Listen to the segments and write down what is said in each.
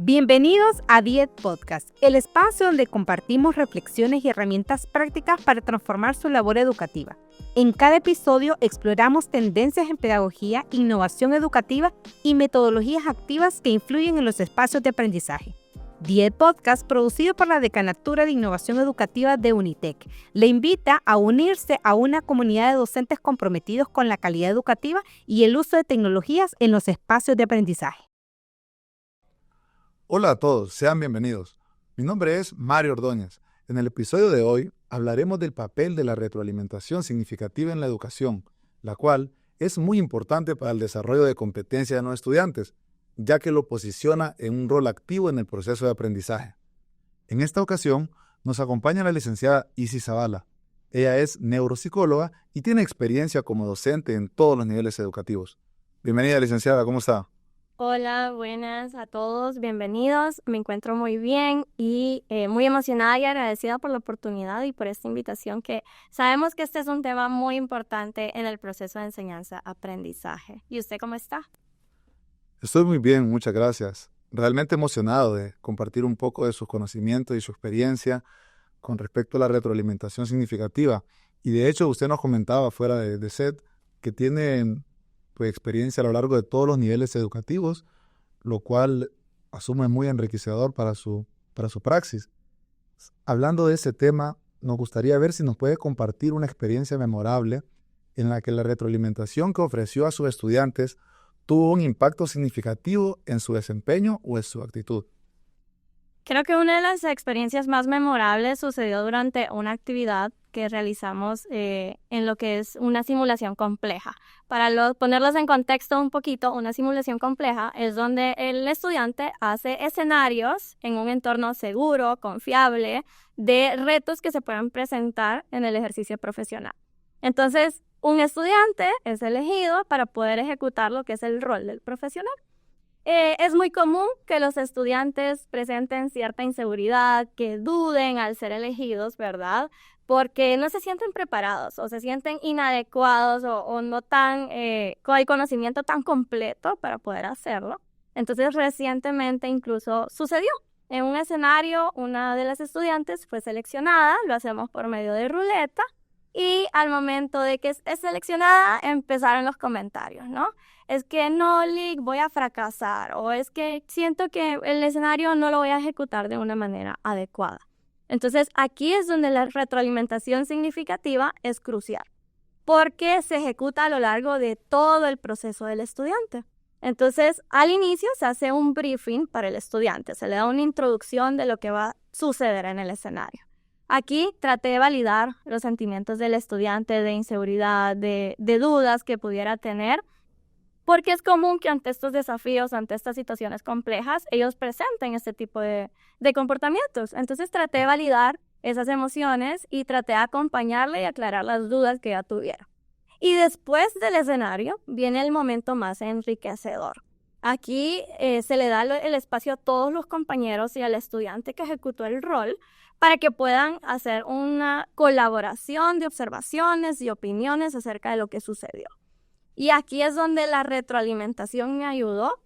Bienvenidos a Diet Podcast, el espacio donde compartimos reflexiones y herramientas prácticas para transformar su labor educativa. En cada episodio exploramos tendencias en pedagogía, innovación educativa y metodologías activas que influyen en los espacios de aprendizaje. Diet Podcast, producido por la Decanatura de Innovación Educativa de Unitec, le invita a unirse a una comunidad de docentes comprometidos con la calidad educativa y el uso de tecnologías en los espacios de aprendizaje. Hola a todos, sean bienvenidos. Mi nombre es Mario Ordóñez. En el episodio de hoy hablaremos del papel de la retroalimentación significativa en la educación, la cual es muy importante para el desarrollo de competencias de los estudiantes, ya que lo posiciona en un rol activo en el proceso de aprendizaje. En esta ocasión nos acompaña la licenciada Isis Zavala. Ella es neuropsicóloga y tiene experiencia como docente en todos los niveles educativos. Bienvenida, licenciada, ¿cómo está? Hola, buenas a todos, bienvenidos. Me encuentro muy bien y muy emocionada y agradecida por la oportunidad y por esta invitación, que sabemos que este es un tema muy importante en el proceso de enseñanza-aprendizaje. ¿Y usted cómo está? Estoy muy bien, muchas gracias. Realmente emocionado de compartir un poco de sus conocimientos y su experiencia con respecto a la retroalimentación significativa. Y de hecho, usted nos comentaba fuera de set que tiene experiencia a lo largo de todos los niveles educativos, lo cual asume muy enriquecedor para su praxis. Hablando de ese tema, nos gustaría ver si nos puede compartir una experiencia memorable en la que la retroalimentación que ofreció a sus estudiantes tuvo un impacto significativo en su desempeño o en su actitud. Creo que una de las experiencias más memorables sucedió durante una actividad que realizamos en lo que es una simulación compleja. Para ponerlos en contexto un poquito, una simulación compleja es donde el estudiante hace escenarios en un entorno seguro, confiable, de retos que se puedan presentar en el ejercicio profesional. Entonces, un estudiante es elegido para poder ejecutar lo que es el rol del profesional. Es muy común que los estudiantes presenten cierta inseguridad, que duden al ser elegidos, ¿verdad? Porque no se sienten preparados o se sienten inadecuados o no con el conocimiento tan completo para poder hacerlo. Entonces, recientemente incluso sucedió. En un escenario, una de las estudiantes fue seleccionada, lo hacemos por medio de ruleta, y al momento de que es seleccionada empezaron los comentarios, ¿no? Es que no, Lick, voy a fracasar, o es que siento que el escenario no lo voy a ejecutar de una manera adecuada. Entonces, aquí es donde la retroalimentación significativa es crucial, porque se ejecuta a lo largo de todo el proceso del estudiante. Entonces, al inicio se hace un briefing para el estudiante, se le da una introducción de lo que va a suceder en el escenario. Aquí traté de validar los sentimientos del estudiante de inseguridad, de dudas que pudiera tener, porque es común que ante estos desafíos, ante estas situaciones complejas, ellos presenten este tipo de comportamientos. Entonces traté de validar esas emociones y traté de acompañarle y aclarar las dudas que ya tuviera. Y después del escenario viene el momento más enriquecedor. Aquí se le da el espacio a todos los compañeros y al estudiante que ejecutó el rol para que puedan hacer una colaboración de observaciones y opiniones acerca de lo que sucedió. Y aquí es donde la retroalimentación me ayudó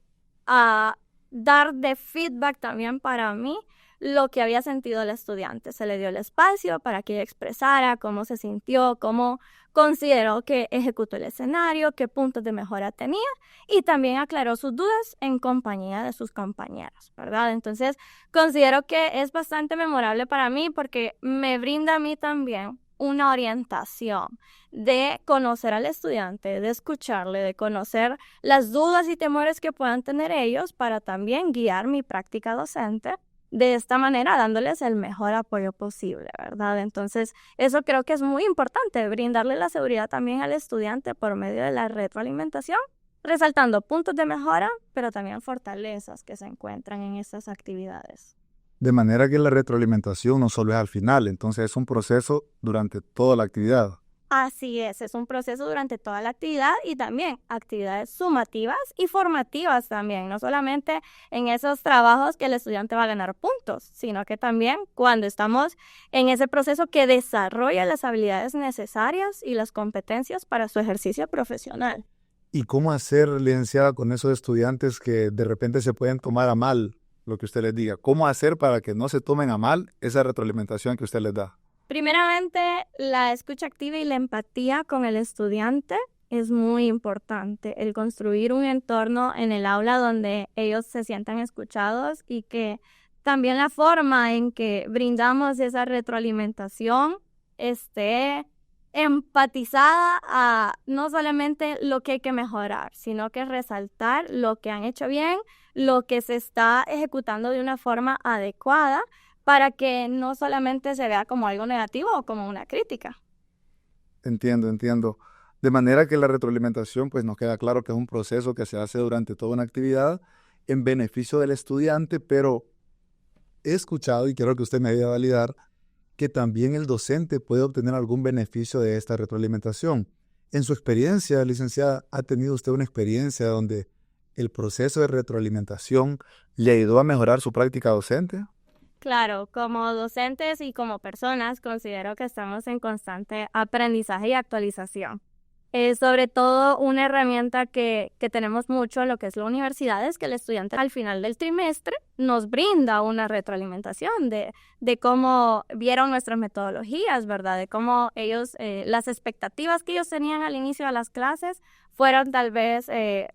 a dar de feedback también para mí lo que había sentido el estudiante. Se le dio el espacio para que ella expresara cómo se sintió, cómo consideró que ejecutó el escenario, qué puntos de mejora tenía, y también aclaró sus dudas en compañía de sus compañeros, ¿verdad? Entonces, considero que es bastante memorable para mí porque me brinda a mí también una orientación de conocer al estudiante, de escucharle, de conocer las dudas y temores que puedan tener ellos para también guiar mi práctica docente de esta manera, dándoles el mejor apoyo posible, ¿verdad? Entonces, eso creo que es muy importante, brindarle la seguridad también al estudiante por medio de la retroalimentación, resaltando puntos de mejora, pero también fortalezas que se encuentran en estas actividades. De manera que la retroalimentación no solo es al final, entonces es un proceso durante toda la actividad. Así es un proceso durante toda la actividad y también actividades sumativas y formativas también, no solamente en esos trabajos que el estudiante va a ganar puntos, sino que también cuando estamos en ese proceso que desarrolla las habilidades necesarias y las competencias para su ejercicio profesional. ¿Y cómo hacer, licenciada, con esos estudiantes que de repente se pueden tomar a mal lo que usted les diga. ¿Cómo hacer para que no se tomen a mal esa retroalimentación que usted les da? Primeramente, la escucha activa y la empatía con el estudiante es muy importante. El construir un entorno en el aula donde ellos se sientan escuchados y que también la forma en que brindamos esa retroalimentación esté empatizada a no solamente lo que hay que mejorar, sino que resaltar lo que han hecho bien, lo que se está ejecutando de una forma adecuada, para que no solamente se vea como algo negativo o como una crítica. Entiendo. De manera que la retroalimentación, pues nos queda claro que es un proceso que se hace durante toda una actividad en beneficio del estudiante, pero he escuchado, y quiero que usted me ayude a validar, que también el docente puede obtener algún beneficio de esta retroalimentación. En su experiencia, licenciada, ¿ha tenido usted una experiencia donde el proceso de retroalimentación le ayudó a mejorar su práctica docente? Claro, como docentes y como personas, considero que estamos en constante aprendizaje y actualización. Sobre todo una herramienta que tenemos mucho en lo que es la universidad es que el estudiante al final del trimestre nos brinda una retroalimentación de cómo vieron nuestras metodologías, ¿verdad? De cómo ellos, las expectativas que ellos tenían al inicio de las clases fueron tal vez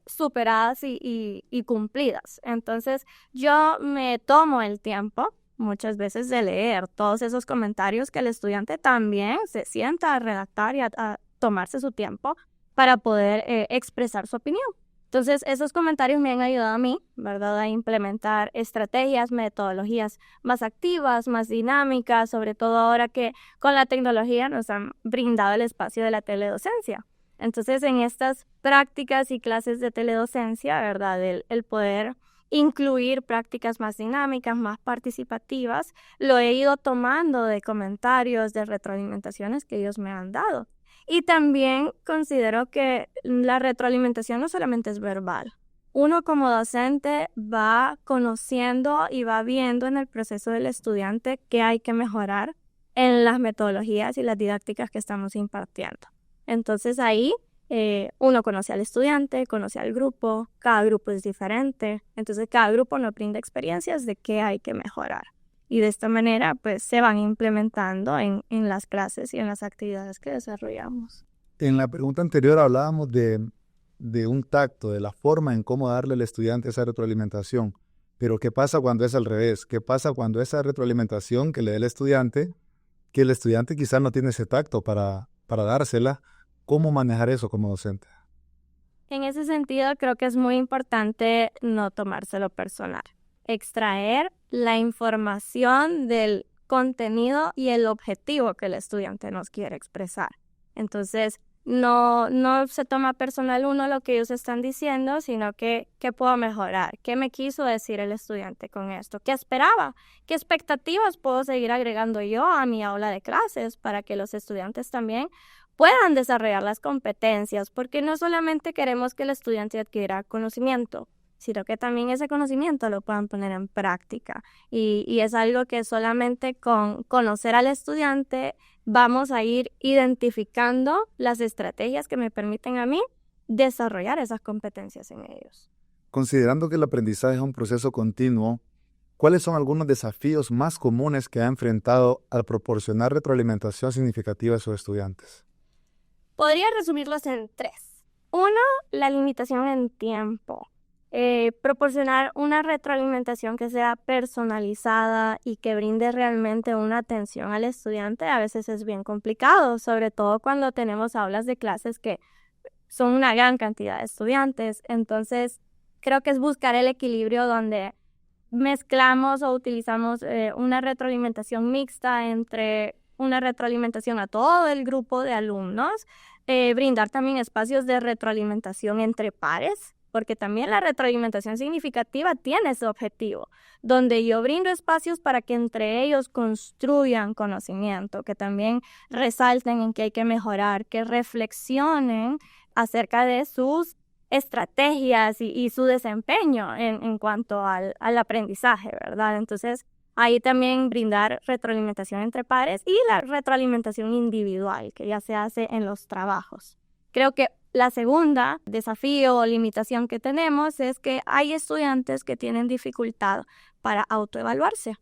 superadas y cumplidas. Entonces yo me tomo el tiempo muchas veces de leer todos esos comentarios que el estudiante también se sienta a redactar y a tomarse su tiempo para poder expresar su opinión. Entonces, esos comentarios me han ayudado a mí, ¿verdad?, a implementar estrategias, metodologías más activas, más dinámicas, sobre todo ahora que con la tecnología nos han brindado el espacio de la teledocencia. Entonces, en estas prácticas y clases de teledocencia, ¿verdad?, el poder incluir prácticas más dinámicas, más participativas, lo he ido tomando de comentarios, de retroalimentaciones que ellos me han dado. Y también considero que la retroalimentación no solamente es verbal. Uno como docente va conociendo y va viendo en el proceso del estudiante qué hay que mejorar en las metodologías y las didácticas que estamos impartiendo. Entonces ahí uno conoce al estudiante, conoce al grupo, cada grupo es diferente, entonces cada grupo nos brinda experiencias de qué hay que mejorar. Y de esta manera, pues, se van implementando en las clases y en las actividades que desarrollamos. En la pregunta anterior hablábamos de un tacto, de la forma en cómo darle al estudiante esa retroalimentación. Pero ¿qué pasa cuando es al revés? ¿Qué pasa cuando esa retroalimentación que le dé el estudiante, que el estudiante quizás no tiene ese tacto para dársela? ¿Cómo manejar eso como docente? En ese sentido, creo que es muy importante no tomárselo personal. Extraer la información del contenido y el objetivo que el estudiante nos quiere expresar. Entonces, no se toma personal uno lo que ellos están diciendo, sino que ¿qué puedo mejorar? ¿Qué me quiso decir el estudiante con esto? ¿Qué esperaba? ¿Qué expectativas puedo seguir agregando yo a mi aula de clases para que los estudiantes también puedan desarrollar las competencias? Porque no solamente queremos que el estudiante adquiera conocimiento, sino que también ese conocimiento lo puedan poner en práctica. Y es algo que solamente con conocer al estudiante vamos a ir identificando las estrategias que me permiten a mí desarrollar esas competencias en ellos. Considerando que el aprendizaje es un proceso continuo, ¿cuáles son algunos desafíos más comunes que ha enfrentado al proporcionar retroalimentación significativa a sus estudiantes? Podría resumirlos en 3. 1, la limitación en tiempo. Proporcionar una retroalimentación que sea personalizada y que brinde realmente una atención al estudiante a veces es bien complicado, sobre todo cuando tenemos aulas de clases que son una gran cantidad de estudiantes. Entonces, creo que es buscar el equilibrio donde mezclamos o utilizamos una retroalimentación mixta entre una retroalimentación a todo el grupo de alumnos, brindar también espacios de retroalimentación entre pares, porque también la retroalimentación significativa tiene ese objetivo, donde yo brindo espacios para que entre ellos construyan conocimiento, que también resalten en qué hay que mejorar, que reflexionen acerca de sus estrategias y su desempeño en cuanto al aprendizaje, ¿verdad? Entonces, ahí también brindar retroalimentación entre pares y la retroalimentación individual, que ya se hace en los trabajos. Creo que La segunda desafío o limitación que tenemos es que hay estudiantes que tienen dificultad para autoevaluarse.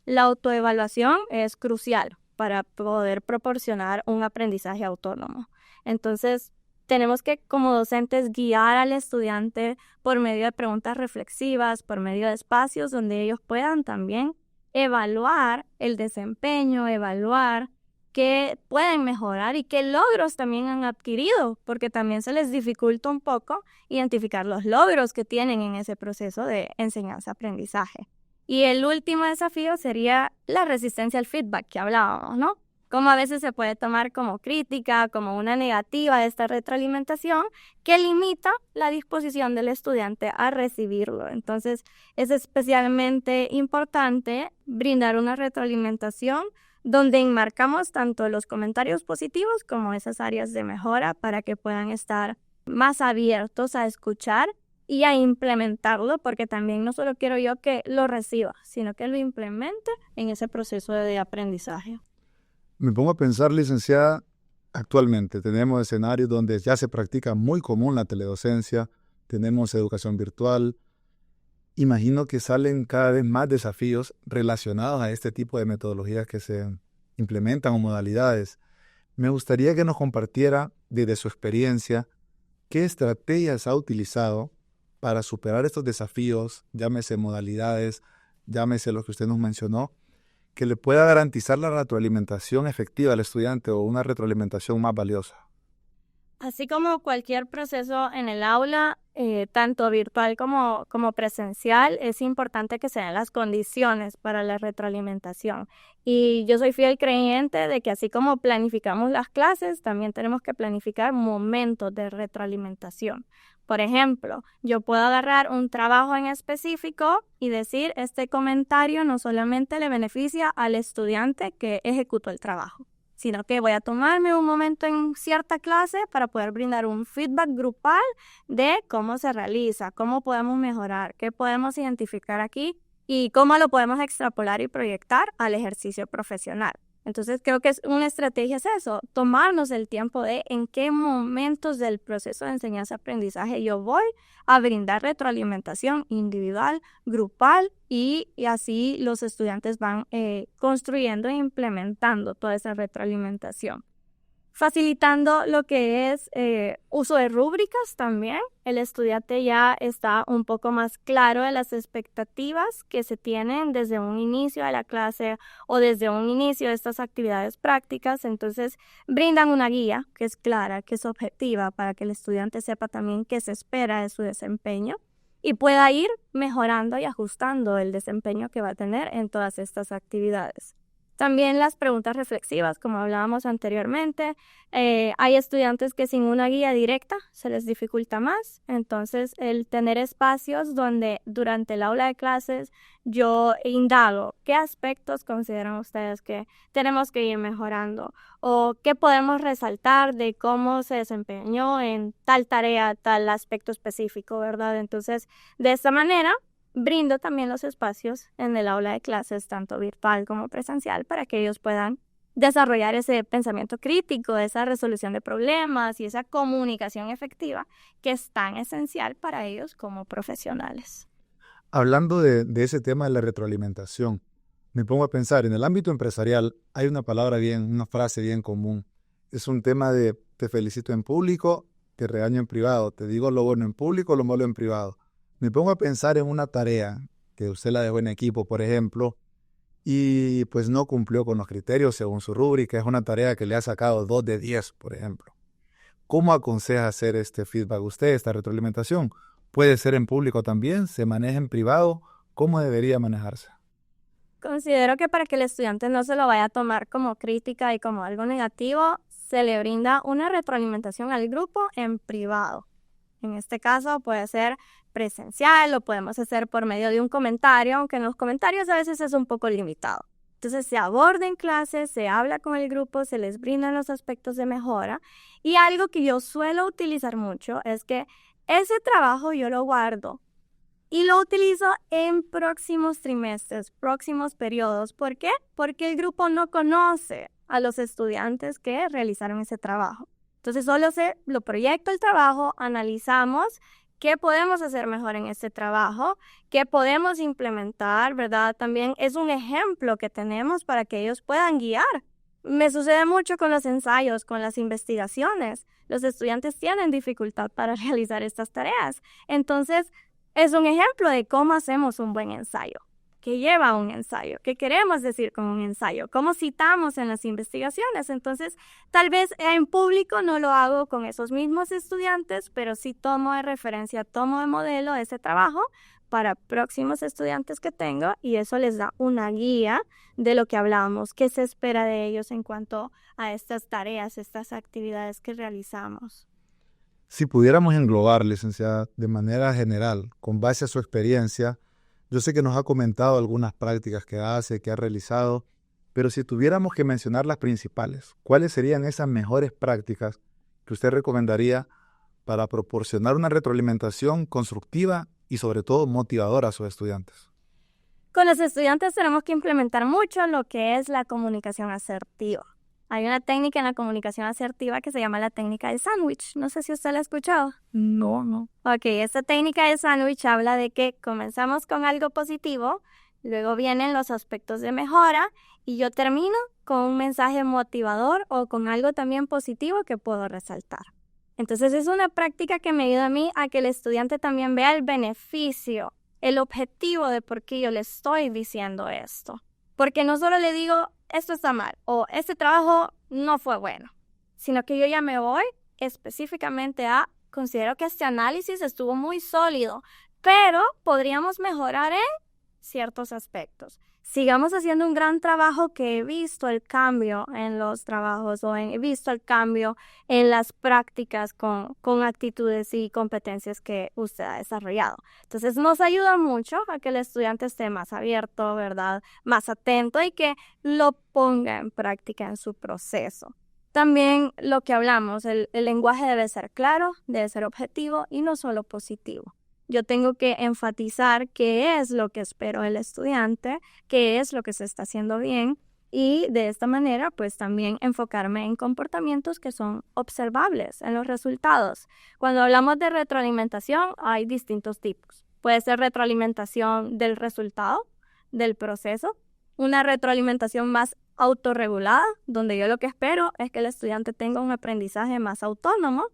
La autoevaluación es crucial para poder proporcionar un aprendizaje autónomo. Entonces, tenemos que, como docentes, guiar al estudiante por medio de preguntas reflexivas, por medio de espacios donde ellos puedan también evaluar el desempeño, evaluar qué pueden mejorar y qué logros también han adquirido, porque también se les dificulta un poco identificar los logros que tienen en ese proceso de enseñanza-aprendizaje. Y el último desafío sería la resistencia al feedback que hablábamos, ¿no? Cómo a veces se puede tomar como crítica, como una negativa de esta retroalimentación que limita la disposición del estudiante a recibirlo. Entonces, es especialmente importante brindar una retroalimentación donde enmarcamos tanto los comentarios positivos como esas áreas de mejora para que puedan estar más abiertos a escuchar y a implementarlo, porque también no solo quiero yo que lo reciba, sino que lo implemente en ese proceso de aprendizaje. Me pongo a pensar, licenciada, actualmente tenemos escenarios donde ya se practica muy común la teledocencia, tenemos educación virtual. Imagino que salen cada vez más desafíos relacionados a este tipo de metodologías que se implementan o modalidades. Me gustaría que nos compartiera desde su experiencia qué estrategias ha utilizado para superar estos desafíos, llámese modalidades, llámese lo que usted nos mencionó, que le pueda garantizar la retroalimentación efectiva al estudiante o una retroalimentación más valiosa. Así como cualquier proceso en el aula, tanto virtual como presencial, es importante que se den las condiciones para la retroalimentación. Y yo soy fiel creyente de que así como planificamos las clases, también tenemos que planificar momentos de retroalimentación. Por ejemplo, yo puedo agarrar un trabajo en específico y decir, este comentario no solamente le beneficia al estudiante que ejecutó el trabajo, sino que voy a tomarme un momento en cierta clase para poder brindar un feedback grupal de cómo se realiza, cómo podemos mejorar, qué podemos identificar aquí y cómo lo podemos extrapolar y proyectar al ejercicio profesional. Entonces creo que una estrategia es eso, tomarnos el tiempo de en qué momentos del proceso de enseñanza-aprendizaje yo voy a brindar retroalimentación individual, grupal y así los estudiantes van construyendo e implementando toda esa retroalimentación. Facilitando lo que es uso de rúbricas también. El estudiante ya está un poco más claro de las expectativas que se tienen desde un inicio de la clase o desde un inicio de estas actividades prácticas. Entonces, brindan una guía que es clara, que es objetiva para que el estudiante sepa también qué se espera de su desempeño y pueda ir mejorando y ajustando el desempeño que va a tener en todas estas actividades. También las preguntas reflexivas, como hablábamos anteriormente. Hay estudiantes que sin una guía directa se les dificulta más. Entonces, el tener espacios donde durante el aula de clases yo indago qué aspectos consideran ustedes que tenemos que ir mejorando o qué podemos resaltar de cómo se desempeñó en tal tarea, tal aspecto específico, ¿verdad? Entonces, de esta manera brindo también los espacios en el aula de clases, tanto virtual como presencial, para que ellos puedan desarrollar ese pensamiento crítico, esa resolución de problemas y esa comunicación efectiva que es tan esencial para ellos como profesionales. Hablando de ese tema de la retroalimentación, me pongo a pensar, en el ámbito empresarial hay una frase bien común. Es un tema de te felicito en público, te regaño en privado, te digo lo bueno en público, lo malo en privado. Me pongo a pensar en una tarea que usted la dejó en equipo, por ejemplo, y pues no cumplió con los criterios según su rúbrica. Es una tarea que le ha sacado 2 de 10, por ejemplo. ¿Cómo aconseja hacer este feedback usted, esta retroalimentación? ¿Puede ser en público también? ¿Se maneja en privado? ¿Cómo debería manejarse? Considero que para que el estudiante no se lo vaya a tomar como crítica y como algo negativo, se le brinda una retroalimentación al grupo en privado. En este caso puede ser presencial, lo podemos hacer por medio de un comentario, aunque en los comentarios a veces es un poco limitado. Entonces se aborda en clase, se habla con el grupo, se les brindan los aspectos de mejora y algo que yo suelo utilizar mucho es que ese trabajo yo lo guardo y lo utilizo en próximos trimestres, próximos periodos. ¿Por qué? Porque el grupo no conoce a los estudiantes que realizaron ese trabajo. Entonces solo lo proyecto el trabajo, analizamos qué podemos hacer mejor en este trabajo, qué podemos implementar, ¿verdad? También es un ejemplo que tenemos para que ellos puedan guiar. Me sucede mucho con los ensayos, con las investigaciones. Los estudiantes tienen dificultad para realizar estas tareas. Entonces, es un ejemplo de cómo hacemos un buen ensayo. ¿Qué lleva un ensayo? ¿Qué queremos decir con un ensayo? ¿Cómo citamos en las investigaciones? Entonces, tal vez en público no lo hago con esos mismos estudiantes, pero sí tomo de referencia, tomo de modelo ese trabajo para próximos estudiantes que tengo y eso les da una guía de lo que hablábamos, qué se espera de ellos en cuanto a estas tareas, estas actividades que realizamos. Si pudiéramos englobar, licenciada, de manera general, con base a su experiencia, yo sé que nos ha comentado algunas prácticas que hace, que ha realizado, pero si tuviéramos que mencionar las principales, ¿cuáles serían esas mejores prácticas que usted recomendaría para proporcionar una retroalimentación constructiva y sobre todo motivadora a sus estudiantes? Con los estudiantes tenemos que implementar mucho lo que es la comunicación asertiva. Hay una técnica en la comunicación asertiva que se llama la técnica del sándwich. No sé si usted la ha escuchado. No. Ok, esta técnica del sándwich habla de que comenzamos con algo positivo, luego vienen los aspectos de mejora y yo termino con un mensaje motivador o con algo también positivo que puedo resaltar. Entonces es una práctica que me ayuda a mí a que el estudiante también vea el beneficio, el objetivo de por qué yo le estoy diciendo esto. Porque no solo le digo, esto está mal o este trabajo no fue bueno, sino que yo ya me voy específicamente a, considero que este análisis estuvo muy sólido, pero podríamos mejorar en ciertos aspectos. Sigamos haciendo un gran trabajo que he visto el cambio en los trabajos o he visto el cambio en las prácticas con actitudes y competencias que usted ha desarrollado. Entonces nos ayuda mucho a que el estudiante esté más abierto, ¿verdad? Más atento y que lo ponga en práctica en su proceso. También lo que hablamos, el lenguaje debe ser claro, debe ser objetivo y no solo positivo. Yo tengo que enfatizar qué es lo que espero del estudiante, qué es lo que se está haciendo bien y de esta manera pues también enfocarme en comportamientos que son observables en los resultados. Cuando hablamos de retroalimentación hay distintos tipos. Puede ser retroalimentación del resultado, del proceso, una retroalimentación más autorregulada, donde yo lo que espero es que el estudiante tenga un aprendizaje más autónomo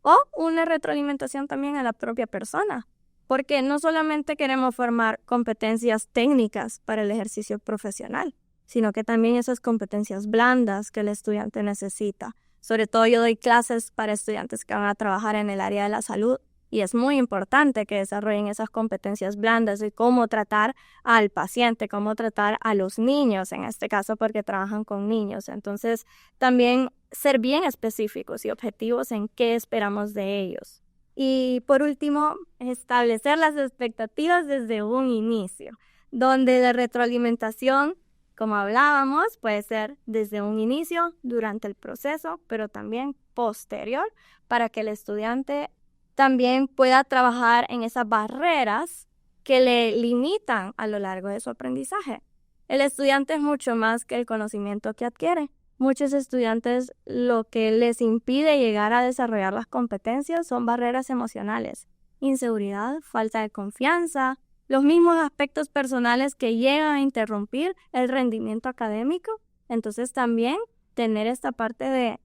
o una retroalimentación también a la propia persona. Porque no solamente queremos formar competencias técnicas para el ejercicio profesional, sino que también esas competencias blandas que el estudiante necesita. Sobre todo yo doy clases para estudiantes que van a trabajar en el área de la salud y es muy importante que desarrollen esas competencias blandas de cómo tratar al paciente, cómo tratar a los niños, en este caso porque trabajan con niños. Entonces, también ser bien específicos y objetivos en qué esperamos de ellos. Y por último, establecer las expectativas desde un inicio, donde la retroalimentación, como hablábamos, puede ser desde un inicio, durante el proceso, pero también posterior, para que el estudiante también pueda trabajar en esas barreras que le limitan a lo largo de su aprendizaje. El estudiante es mucho más que el conocimiento que adquiere. Muchos estudiantes lo que les impide llegar a desarrollar las competencias son barreras emocionales, inseguridad, falta de confianza, los mismos aspectos personales que llegan a interrumpir el rendimiento académico. Entonces también tener esta parte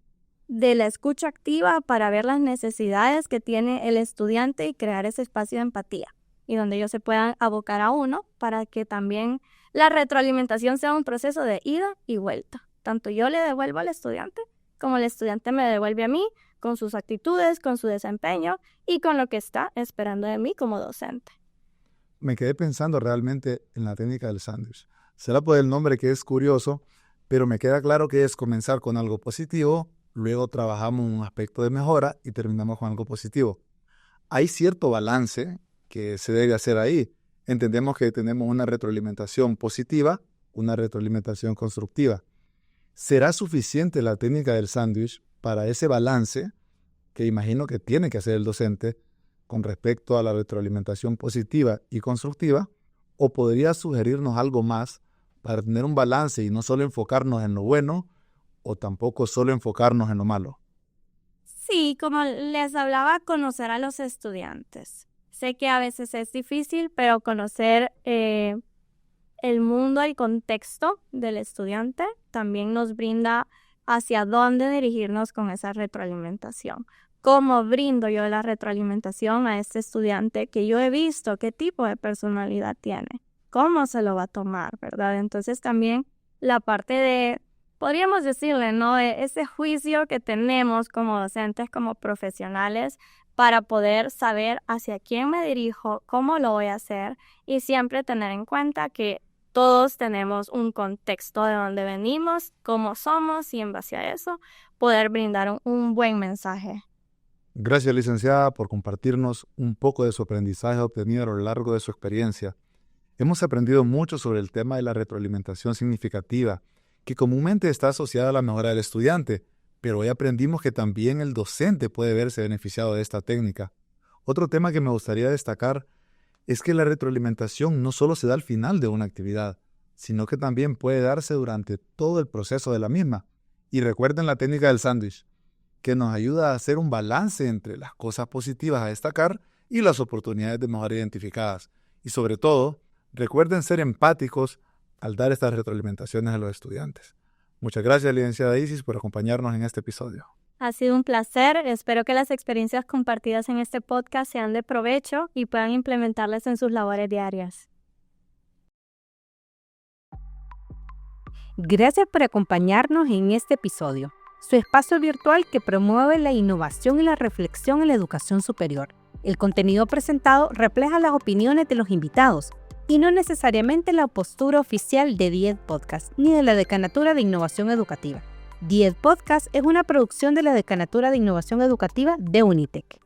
de la escucha activa para ver las necesidades que tiene el estudiante y crear ese espacio de empatía y donde ellos se puedan abocar a uno para que también la retroalimentación sea un proceso de ida y vuelta. Tanto yo le devuelvo al estudiante como el estudiante me devuelve a mí con sus actitudes, con su desempeño y con lo que está esperando de mí como docente. Me quedé pensando realmente en la técnica del sándwich. Será por el nombre que es curioso, pero me queda claro que es comenzar con algo positivo, luego trabajamos un aspecto de mejora y terminamos con algo positivo. Hay cierto balance que se debe hacer ahí. Entendemos que tenemos una retroalimentación positiva, una retroalimentación constructiva. ¿Será suficiente la técnica del sándwich para ese balance que imagino que tiene que hacer el docente con respecto a la retroalimentación positiva y constructiva? ¿O podría sugerirnos algo más para tener un balance y no solo enfocarnos en lo bueno o tampoco solo enfocarnos en lo malo? Sí, como les hablaba, conocer a los estudiantes. Sé que a veces es difícil, pero conocer el mundo, el contexto del estudiante también nos brinda hacia dónde dirigirnos con esa retroalimentación. ¿Cómo brindo yo la retroalimentación a este estudiante que yo he visto qué tipo de personalidad tiene? ¿Cómo se lo va a tomar, verdad? Entonces también la parte de, podríamos decirle, ¿no? Ese juicio que tenemos como docentes, como profesionales, para poder saber hacia quién me dirijo, cómo lo voy a hacer y siempre tener en cuenta que todos tenemos un contexto de dónde venimos, cómo somos y en base a eso poder brindar un buen mensaje. Gracias, licenciada, por compartirnos un poco de su aprendizaje obtenido a lo largo de su experiencia. Hemos aprendido mucho sobre el tema de la retroalimentación significativa, que comúnmente está asociada a la mejora del estudiante, pero hoy aprendimos que también el docente puede verse beneficiado de esta técnica. Otro tema que me gustaría destacar es que la retroalimentación no solo se da al final de una actividad, sino que también puede darse durante todo el proceso de la misma. Y recuerden la técnica del sándwich, que nos ayuda a hacer un balance entre las cosas positivas a destacar y las oportunidades de mejora identificadas. Y sobre todo, recuerden ser empáticos al dar estas retroalimentaciones a los estudiantes. Muchas gracias, licenciada Isis, por acompañarnos en este episodio. Ha sido un placer. Espero que las experiencias compartidas en este podcast sean de provecho y puedan implementarlas en sus labores diarias. Gracias por acompañarnos en este episodio, su espacio virtual que promueve la innovación y la reflexión en la educación superior. El contenido presentado refleja las opiniones de los invitados y no necesariamente la postura oficial de DIED Podcast ni de la Decanatura de Innovación Educativa. DIED Podcast es una producción de la Decanatura de Innovación Educativa de UNITEC.